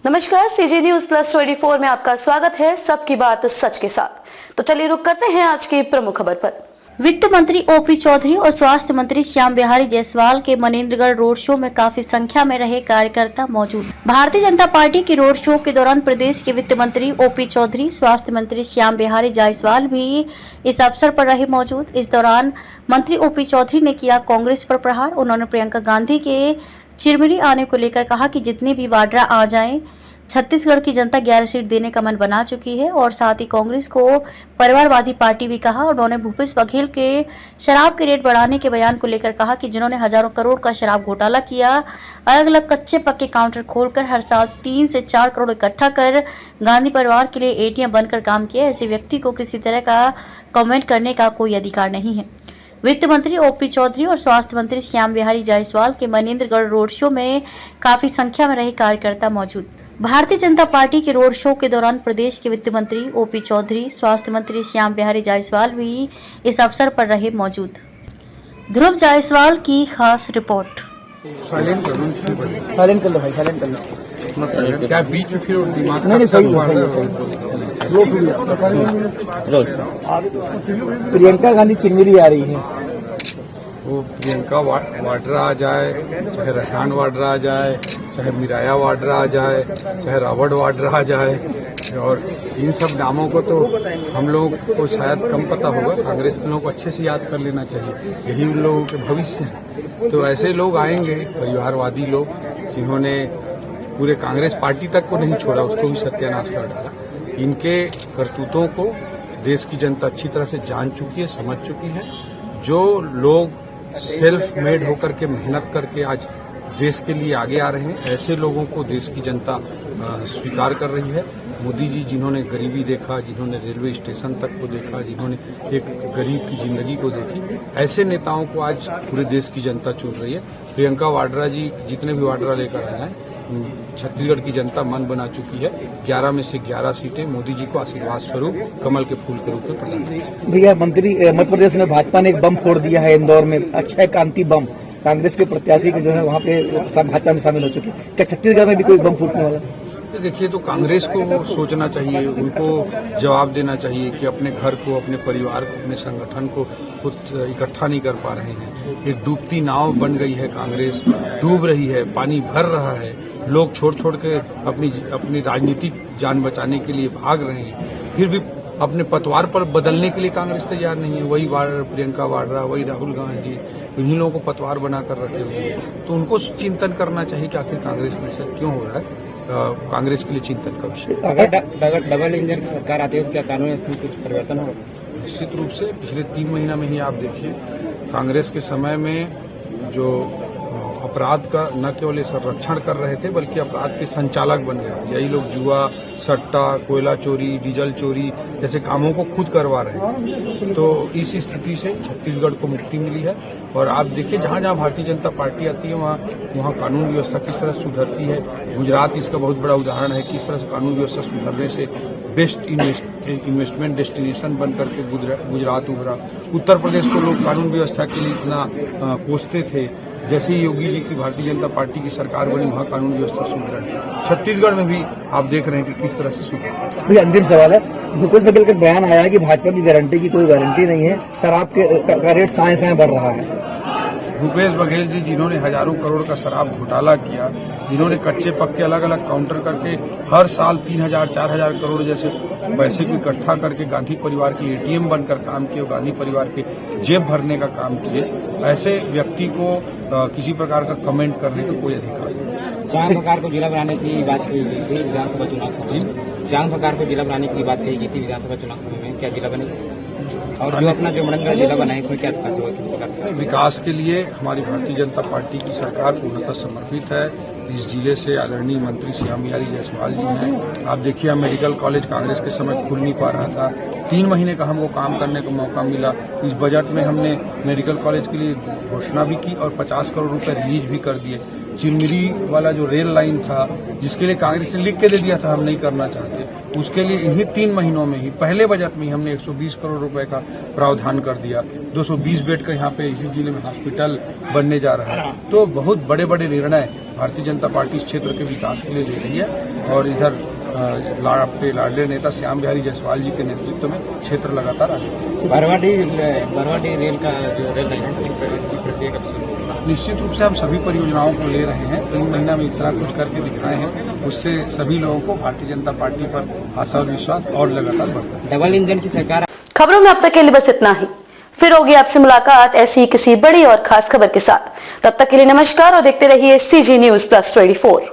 नमस्कार, CG news plus 24 में आपका स्वागत है। सबकी बात सच के साथ। तो चलिए रुक करते हैं आज की प्रमुख खबर पर। वित्त मंत्री ओपी चौधरी और स्वास्थ्य मंत्री श्याम बिहारी जायसवाल के मनेंद्रगढ़ रोड शो में काफी संख्या में रहे कार्यकर्ता मौजूद। भारतीय जनता पार्टी के रोड शो के दौरान प्रदेश के वित्त मंत्री ओपी चौधरी, स्वास्थ्य मंत्री श्याम बिहारी जायसवाल भी इस अवसर पर रहे मौजूद। इस दौरान मंत्री ओपी चौधरी ने किया कांग्रेस पर प्रहार। उन्होंने प्रियंका गांधी के चिरमिरी आने को लेकर कहा कि जितने भी वाड्रा आ जाएं, छत्तीसगढ़ की जनता 11 सीट देने का मन बना चुकी है। और साथ ही कांग्रेस को परिवारवादी पार्टी भी कहा। उन्होंने भूपेश बघेल के शराब के रेट बढ़ाने के बयान को लेकर कहा कि जिन्होंने हजारों करोड़ का शराब घोटाला किया, अलग अलग कच्चे पक्के काउंटर खोलकर हर साल 3 से 4 करोड़ इकट्ठा कर गांधी परिवार के लिए एटीएम बनकर काम किया, ऐसे व्यक्ति को किसी तरह का कमेंट करने का कोई अधिकार नहीं है। वित्त मंत्री ओपी चौधरी और स्वास्थ्य मंत्री श्याम बिहारी जायसवाल के मनेंद्रगढ़ रोड शो में काफी संख्या में रहे कार्यकर्ता मौजूद। भारतीय जनता पार्टी के रोड शो के दौरान प्रदेश के वित्त मंत्री ओपी चौधरी, स्वास्थ्य मंत्री श्याम बिहारी जायसवाल भी इस अवसर पर रहे मौजूद। ध्रुव जायसवाल की खास रिपोर्ट। साइलेंट कर लो भाई, साइलेंट कर लो। क्या बीच में फिर दिमाग नहीं सही प्रियंका गांधी चिरमिरी आ रही है। वो प्रियंका वाड्रा आ जाए, चाहे रेहान वाड्रा आ जाए, चाहे मिराया वाड्रा आ जाए, चाहे रॉबर्ट वाड्रा आ जाए, और इन सब नामों को तो हम लोगों को शायद कम पता होगा। कांग्रेस के लोगों को अच्छे से याद कर लेना चाहिए, यही उन लोगों के भविष्य है। तो ऐसे लोग आएंगे, परिवारवादी लोग, जिन्होंने पूरे कांग्रेस पार्टी तक को नहीं छोड़ा, उसको भी सत्यानाश कर डाला। इनके करतूतों को देश की जनता अच्छी तरह से जान चुकी है, समझ चुकी है। जो लोग सेल्फ मेड होकर के मेहनत करके आज देश के लिए आगे आ रहे हैं, ऐसे लोगों को देश की जनता स्वीकार कर रही है। मोदी जी जिन्होंने गरीबी देखा, जिन्होंने रेलवे स्टेशन तक को देखा, जिन्होंने एक गरीब की जिंदगी को देखी, ऐसे नेताओं को आज पूरे देश की जनता चुन रही है। प्रियंका वाड्रा जी जितने भी वाड्रा लेकर आए हैं, छत्तीसगढ़ की जनता मन बना चुकी है। 11 में से 11 सीटें मोदी जी को आशीर्वाद स्वरूप कमल के फूल के रूप में प्रदान की। भैया, मध्य प्रदेश में भाजपा ने एक बम फोड़ दिया है इंदौर में, अक्षय क्रांति बम। कांग्रेस के प्रत्याशी के जो है वहाँ पे भाजपा में शामिल हो चुके हैं। क्या छत्तीसगढ़ में भी कोई बम फूटने वाला है? देखिए, तो कांग्रेस को सोचना चाहिए, उनको जवाब देना चाहिए कि अपने घर को, अपने परिवार को, अपने संगठन को खुद इकट्ठा नहीं कर पा रहे हैं। एक डूबती नाव बन गई है कांग्रेस, डूब रही है, पानी भर रहा है, लोग छोड़ के अपनी राजनीतिक जान बचाने के लिए भाग रहे हैं, फिर भी अपने पतवार पर बदलने के लिए कांग्रेस तैयार नहीं है। वही प्रियंका वाड्रा, वही राहुल गांधी, इन्हीं लोगों को पतवार बनाकर रखे हुए हैं। तो उनको चिंतन करना चाहिए कि आखिर कांग्रेस में से क्यों हो रहा है। कांग्रेस के लिए चिंतन का विषय। अगर डबल इंजन की सरकार आती है तो क्या कानूनी स्थिति कुछ परिवर्तन होगा? निश्चित रूप से पिछले 3 महीना में ही आप देखिए, कांग्रेस के समय में जो अपराध का न केवल ये संरक्षण कर रहे थे, बल्कि अपराध के संचालक बन गए थे। यही लोग जुआ, सट्टा, कोयला चोरी, डीजल चोरी जैसे कामों को खुद करवा रहे थे। तो इस स्थिति से छत्तीसगढ़ को मुक्ति मिली है। और आप देखिए, जहाँ जहाँ भारतीय जनता पार्टी आती है, वहाँ कानून व्यवस्था किस तरह सुधरती है। गुजरात इसका बहुत बड़ा उदाहरण है, किस तरह से कानून व्यवस्था सुधरने से बेस्ट इन्वेस्टमेंट डेस्टिनेशन बन करके गुजरात उभरा। उत्तर प्रदेश को लोग कानून व्यवस्था के लिए इतना कोसते थे, जैसे ही योगी जी की भारतीय जनता पार्टी की सरकार बनी, वहाँ कानून व्यवस्था सुधरा है। छत्तीसगढ़ में भी आप देख रहे हैं कि किस तरह से सुधरा। अंतिम सवाल है, भूपेश बघेल का बयान आया है कि भाजपा की गारंटी की कोई गारंटी नहीं है, शराब का रेट साए बढ़ रहा है। भूपेश बघेल जी जिन्होंने हजारों करोड़ का शराब घोटाला किया, जिन्होंने कच्चे पक्के अलग अलग काउंटर करके हर साल 3,000-4,000 करोड़ जैसे पैसे को इकट्ठा करके गांधी परिवार के एटीएम बनकर काम किए, गांधी परिवार के जेब भरने का काम किए, ऐसे व्यक्ति को किसी प्रकार का कमेंट करने का कोई अधिकार नहीं। चांद प्रकार को जिला बनाने की बात कही गई थी विधानसभा चुनाव समय। चांद प्रकार को जिला बनाने की बात कही गई थी विधानसभा चुनाव समय में, क्या जिला बनेगा? और जो अपना जो मनेंद्रगढ़ जिला बना है, इसमें क्या विकास होगा, किस प्रकार का? विकास के लिए हमारी भारतीय जनता पार्टी की सरकार पूर्णतः समर्पित है। इस जिले से आदरणीय मंत्री श्याम बिहारी जायसवाल जी हैं। आप देखिए, मेडिकल कॉलेज कांग्रेस के समय खुल नहीं पा रहा था, 3 महीने का हमको काम करने का मौका मिला। इस बजट में हमने मेडिकल कॉलेज के लिए घोषणा भी की और 50 करोड़ रुपए रिलीज भी कर दिए। चिरमिरी वाला जो रेल लाइन था, जिसके लिए कांग्रेस ने लिख के दे दिया था हम नहीं करना चाहते, उसके लिए इन्हीं 3 महीनों में ही पहले बजट में ही हमने 120 करोड़ रुपए का प्रावधान कर दिया। 220 बेड का यहाँ पे इसी जिले में हॉस्पिटल बनने जा रहा है। तो बहुत बड़े बड़े निर्णय भारतीय जनता पार्टी इस क्षेत्र के विकास के लिए ले रही है और इधर आपके लाडले नेता श्याम बिहारी जायसवाल जी के नेतृत्व में क्षेत्र लगातार आगे। बरवाडी रेल का जो रेल लाइन है इसकी प्रक्रिया कब शुरू होगी? निश्चित रूप से हम सभी परियोजनाओं को ले रहे हैं। 3 महीना में इतना कुछ करके दिखाए हैं, उससे सभी लोगों को भारतीय जनता पार्टी पर आशा और विश्वास और लगातार बढ़ता है। डबल इंजन की सरकार। खबरों में अब तक के लिए बस इतना ही। फिर होगी आपसे मुलाकात ऐसी किसी बड़ी और खास खबर के साथ। तब तक के लिए नमस्कार और देखते रहिए CG News Plus 24।